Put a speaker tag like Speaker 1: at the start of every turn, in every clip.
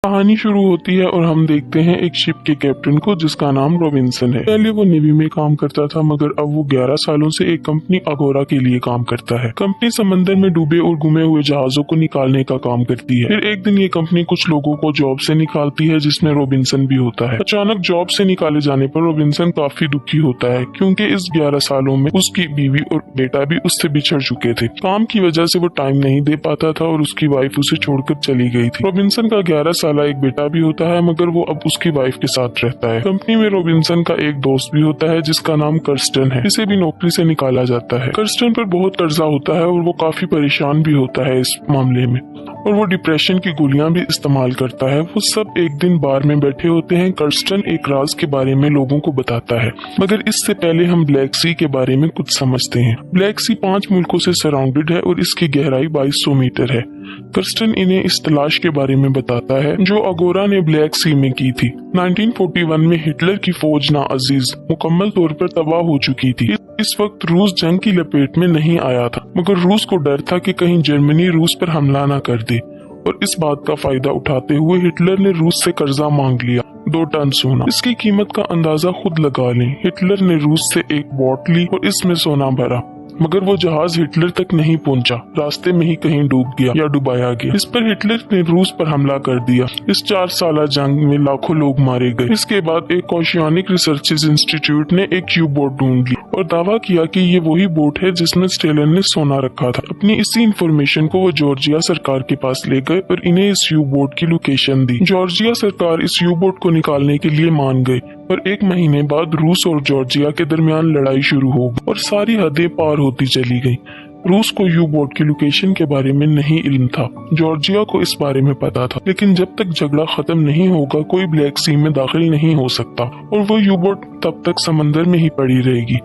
Speaker 1: कहानी शुरू होती है और हम देखते हैं एक शिप के कैप्टन को जिसका नाम रॉबिन्सन है। पहले वो नेवी में काम करता था मगर अब वो 11 सालों से एक कंपनी अगोरा के लिए काम करता है। कंपनी समंदर में डूबे और गुमे हुए जहाजों को निकालने का काम करती है। फिर एक दिन ये कंपनी कुछ लोगों को जॉब से निकालती है जिसमें रॉबिन्सन भी होता है। अचानक जॉब से निकाले जाने पर रॉबिन्सन काफी दुखी होता है क्योंकि इस 11 सालों में उसकी बीवी और बेटा भी उससे बिछड़ चुके थे। काम की वजह से वो टाइम नहीं दे पाता था और उसकी वाइफ उसे छोड़कर चली गई थी। रॉबिन्सन का 11 साल एक बेटा भी होता है मगर वो अब उसकी वाइफ के साथ रहता है। कंपनी में रॉबिन्सन का एक दोस्त भी होता है जिसका नाम कर्स्टन है। इसे भी नौकरी से निकाला जाता है। कर्स्टन पर बहुत कर्जा होता है और वो काफी परेशान भी होता है इस मामले में और वो डिप्रेशन की गोलियां भी इस्तेमाल करता है। वो सब एक दिन बार में बैठे होते हैं। कर्स्टन एक राज के बारे में लोगों को बताता है मगर इससे पहले हम ब्लैक सी के बारे में कुछ समझते हैं। ब्लैक सी 5 मुल्कों से सराउंडेड है और इसकी गहराई 2200 मीटर है। कर्स्टन इन्हें इस तलाश के बारे में बताता है जो अगोरा ने ब्लैक सी में की थी। 1941 में हिटलर की फौज नाअजीज मुकम्मल तौर पर तबाह हो चुकी थी। इस वक्त रूस जंग की लपेट में नहीं आया था मगर रूस को डर था कि कहीं जर्मनी रूस पर हमला न कर दे और इस बात का फायदा उठाते हुए हिटलर ने रूस से कर्जा मांग लिया 2 टन सोना। इसकी कीमत का अंदाजा खुद लगा लें। हिटलर ने रूस से एक बोट ली और इसमें सोना भरा मगर वो जहाज हिटलर तक नहीं पहुंचा। रास्ते में ही कहीं डूब गया या डुबाया गया। इस पर हिटलर ने रूस पर हमला कर दिया। इस 4 साला जंग में लाखों लोग मारे गए। इसके बाद एक ओशियानिक रिसर्चेज इंस्टीट्यूट ने एक यू बोट ढूंढ ली और दावा किया कि ये वही बोट है जिसमें स्टेलन ने सोना रखा था। अपनी इसी इंफॉर्मेशन को वो जॉर्जिया सरकार के पास ले गए और इन्हें इस यू बोट की लोकेशन दी। जॉर्जिया सरकार इस यू बोट को निकालने के लिए मान गई और 1 महीने बाद रूस और जॉर्जिया के दरमियान लड़ाई शुरू हो गई और सारी हदें पार होती चली गई। रूस को यू बोट की लोकेशन के बारे में नहीं इल्म था। जॉर्जिया को इस बारे में पता था लेकिन जब तक झगड़ा खत्म नहीं होगा कोई ब्लैक सी में दाखिल नहीं हो सकता और वो यू बोट तब तक समंदर में ही पड़ी रहेगी।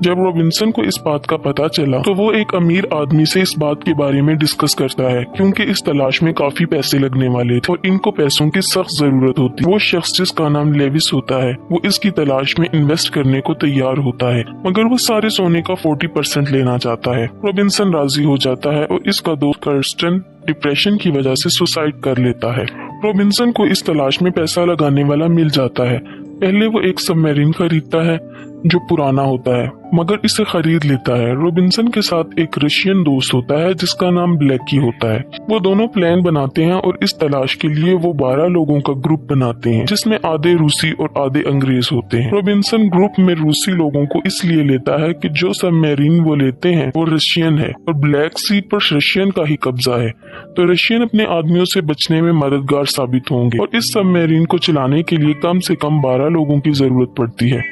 Speaker 1: जब रॉबिन्सन को इस बात का पता चला तो वो एक अमीर आदमी से इस बात के बारे में डिस्कस करता है क्योंकि इस तलाश में काफी पैसे लगने वाले थे और इनको पैसों की सख्त जरूरत होती। वो शख्स जिसका नाम लेविस होता है वो इसकी तलाश में इन्वेस्ट करने को तैयार होता है मगर वो सारे सोने का 40% लेना चाहता है। रॉबिन्सन राजी हो जाता है और इसका दोस्त कर्स्टन डिप्रेशन की वजह से सुसाइड कर लेता है। रॉबिन्सन को इस तलाश में पैसा लगाने वाला मिल जाता है। पहले वो एक सबमरीन खरीदता है जो पुराना होता है मगर इसे खरीद लेता है। रॉबिन्सन के साथ एक रशियन दोस्त होता है जिसका नाम ब्लैकी होता है। वो दोनों प्लान बनाते हैं और इस तलाश के लिए वो 12 लोगों का ग्रुप बनाते हैं जिसमें आधे रूसी और आधे अंग्रेज होते हैं। रॉबिन्सन ग्रुप में रूसी लोगों को इसलिए लेता है कि जो सबमरीन वो लेते हैं वो रशियन है और ब्लैक सी पर रशियन का ही कब्जा है तो रशियन अपने आदमियों से बचने में मददगार साबित होंगे और इस सबमरीन को चलाने के लिए कम से कम 12 लोगों की जरूरत पड़ती है।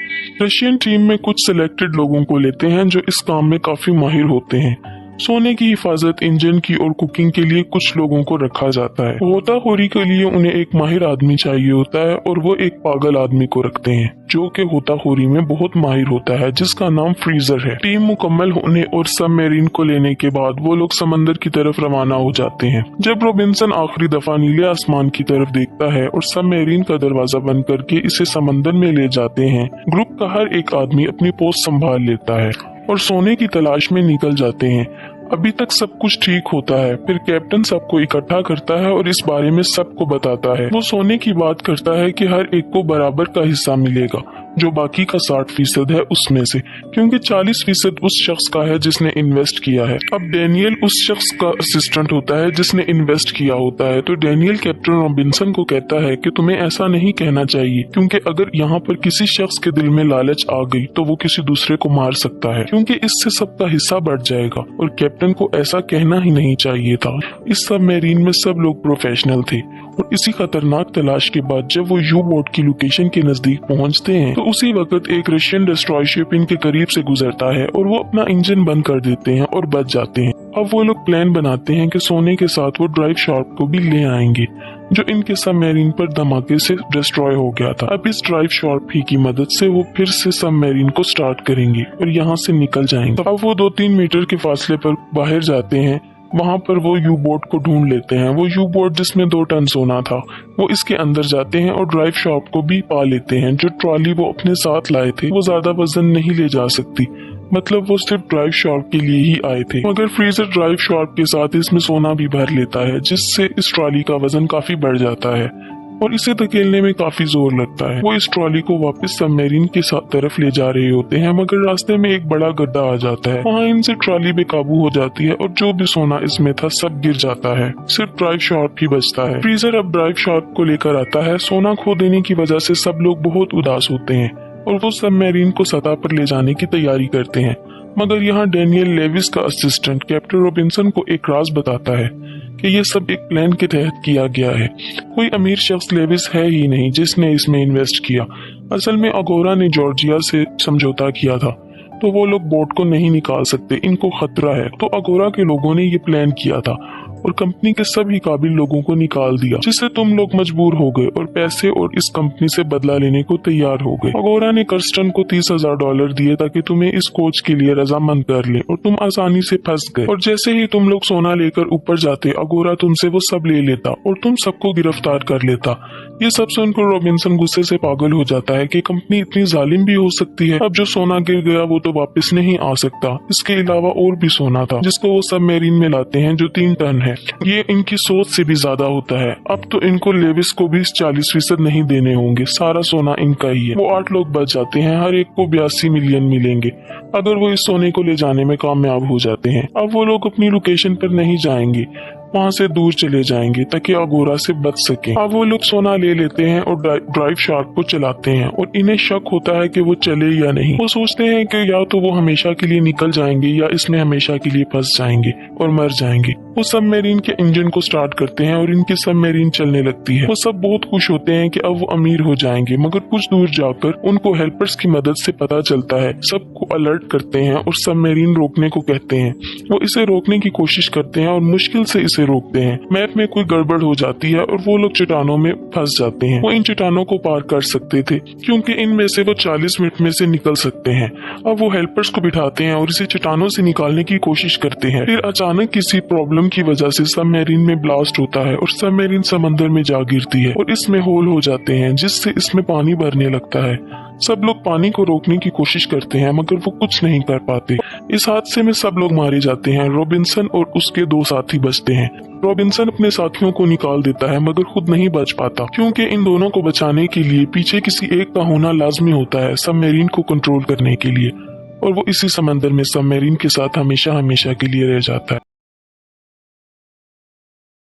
Speaker 1: रशियन टीम में कुछ सिलेक्टेड लोगों को लेते हैं जो इस काम में काफी माहिर होते हैं। सोने की हिफाजत, इंजन की और कुकिंग के लिए कुछ लोगों को रखा जाता है। गोताखोरी के लिए उन्हें एक माहिर आदमी चाहिए होता है और वो एक पागल आदमी को रखते हैं जो कि गोताखोरी में बहुत माहिर होता है जिसका नाम फ्रीजर है। टीम मुकम्मल होने और सबमरीन को लेने के बाद वो लोग समंदर की तरफ रवाना हो जाते हैं। जब रॉबिन्सन आखिरी दफा नीले आसमान की तरफ देखता है और सबमरीन का दरवाजा बंद करके इसे समंदर में ले जाते हैं, ग्रुप का हर एक आदमी अपनी पोस्ट संभाल लेता है और सोने की तलाश में निकल जाते हैं। अभी तक सब कुछ ठीक होता है। फिर कैप्टन सबको इकट्ठा करता है और इस बारे में सबको बताता है। वो सोने की बात करता है कि हर एक को बराबर का हिस्सा मिलेगा जो बाकी का 60% है उसमें से, क्योंकि 40% उस शख्स का है जिसने इन्वेस्ट किया है। अब डैनियल उस शख्स का असिस्टेंट होता है जिसने इन्वेस्ट किया होता है तो डैनियल कैप्टन रॉबिन्सन को कहता है कि तुम्हें ऐसा नहीं कहना चाहिए क्योंकि अगर यहाँ पर किसी शख्स के दिल में लालच आ गई तो वो किसी दूसरे को मार सकता है क्योंकि इससे सबका हिस्सा बढ़ जाएगा और कैप्टन को ऐसा कहना ही नहीं चाहिए था। इस सबमरीन में सब लोग प्रोफेशनल थे और इसी खतरनाक तलाश के बाद जब वो यू बोट की लोकेशन के नजदीक पहुंचते हैं तो उसी वक्त एक रशियन डिस्ट्रॉय शिप इनके करीब से गुजरता है और वो अपना इंजन बंद कर देते हैं और बच जाते हैं। अब वो लोग प्लान बनाते हैं कि सोने के साथ वो ड्राइव शार्प को भी ले आएंगे जो इनके सबमरीन पर धमाके से डिस्ट्रॉय हो गया था। अब इस ड्राइव शार्प ही की मदद से वो फिर से सबमरीन को स्टार्ट करेंगे और यहाँ से निकल जाएंगे। अब वो 2-3 मीटर के फासले पर बाहर जाते हैं। वहाँ पर वो यू बोट को ढूंढ लेते हैं। वो यू बोट जिसमें 2 टन सोना था वो इसके अंदर जाते हैं और ड्राइव शार्प को भी पा लेते हैं। जो ट्रॉली वो अपने साथ लाए थे वो ज्यादा वजन नहीं ले जा सकती मतलब वो सिर्फ ड्राइव शार्क के लिए ही आए थे। मगर फ्रीजर ड्राइव शार्क के साथ इसमें सोना भी भर लेता है, जिससे इस ट्रॉली का वजन काफी बढ़ जाता है और इसे धकेलने में काफी जोर लगता है। वो इस ट्रॉली को वापस सबमरीन के तरफ ले जा रहे होते हैं, मगर रास्ते में एक बड़ा गड्ढा आ जाता है। वहाँ इनसे ट्रॉली बेकाबू हो जाती है और जो भी सोना इसमें था सब गिर जाता है। सिर्फ ड्राइव शार्क ही बचता है। फ्रीजर अब ड्राइव शार्क को लेकर आता है। सोना खो देने की वजह से सब लोग बहुत उदास होते हैं और वो सबमरीन को सतह पर ले जाने की तैयारी करते हैं। मगर यहाँ डैनियल लेविस का असिस्टेंट कैप्टन रॉबिन्सन को एक राज बताता है कि ये सब एक प्लान के तहत किया गया है। कोई अमीर शख्स लेविस है ही नहीं जिसने इसमें इन्वेस्ट किया। असल में अगोरा ने जॉर्जिया से समझौता किया था, तो वो लोग बोट को नहीं निकाल सकते, इनको खतरा है। तो अगोरा के लोगों ने ये प्लान किया था और कंपनी के सभी काबिल लोगों को निकाल दिया, जिससे तुम लोग मजबूर हो गए और पैसे और इस कंपनी से बदला लेने को तैयार हो गए। अगोरा ने कर्स्टन को $30,000 दिए ताकि तुम्हें इस कोच के लिए रजामंद कर ले और तुम आसानी से फंस गए। और जैसे ही तुम लोग सोना लेकर ऊपर जाते, अगोरा तुमसे वो सब ले लेता और तुम सबको गिरफ्तार कर लेता। ये सब सुनकर रॉबिन्सन गुस्से से पागल हो जाता है कि कंपनी इतनी जालिम भी हो सकती है। अब जो सोना गिर गया वो तो वापस नहीं आ सकता। इसके अलावा और भी सोना था जिसको वो सबमरीन में लाते हैं, जो 3 टन है। ये इनकी सोच से भी ज्यादा होता है। अब तो इनको लेविस को भी 40% नहीं देने होंगे, सारा सोना इनका ही है। वो 8 लोग बच जाते हैं, हर एक को 82 मिलियन मिलेंगे अगर वो इस सोने को ले जाने में कामयाब हो जाते हैं। अब वो लोग अपनी लोकेशन पर नहीं जाएंगे, वहाँ से दूर चले जाएंगे ताकि अगोरा से बच सके। अब वो लोग सोना ले लेते हैं और ड्राइव शार्क को चलाते हैं और इन्हें शक होता है कि वो चले या नहीं। वो सोचते हैं कि या तो वो हमेशा के लिए निकल जाएंगे या इसमें हमेशा के लिए फंस जाएंगे और मर जाएंगे। वो सबमरीन के इंजन को स्टार्ट करते हैं और इनकी सबमरीन चलने लगती है। वो सब बहुत खुश होते हैं कि अब वो अमीर हो जाएंगे, मगर कुछ दूर जाकर उनको हेल्पर्स की मदद से पता चलता है। सबको अलर्ट करते हैं और सबमरीन रोकने को कहते हैं। वो इसे रोकने की कोशिश करते हैं और मुश्किल से इसे रोकते हैं। मैप में कोई गड़बड़ हो जाती है और वो लोग चट्टानों में फंस जाते हैं। वो इन चट्टानों को पार कर सकते थे क्योंकि इनमें से वो 40 मिनट में से निकल सकते हैं। अब वो हेल्पर्स को बिठाते हैं और इसे चट्टानों से निकालने की कोशिश करते हैं। फिर अचानक किसी प्रॉब्लम की वजह से सबमरीन में ब्लास्ट होता है और सबमरीन समंदर में जा गिरती है और इसमें होल हो जाते हैं, जिससे इसमें पानी भरने लगता है। सब लोग पानी को रोकने की कोशिश करते हैं मगर वो कुछ नहीं कर पाते। इस हादसे में सब लोग मारे जाते हैं। रॉबिन्सन और उसके 2 साथी बचते हैं। रॉबिन्सन अपने साथियों को निकाल देता है मगर खुद नहीं बच पाता, क्योंकि इन दोनों को बचाने के लिए पीछे किसी एक का होना लाजमी होता है सबमरीन को कंट्रोल करने के लिए, और वो इसी समंदर में सबमरीन के साथ हमेशा हमेशा के लिए रह जाता है।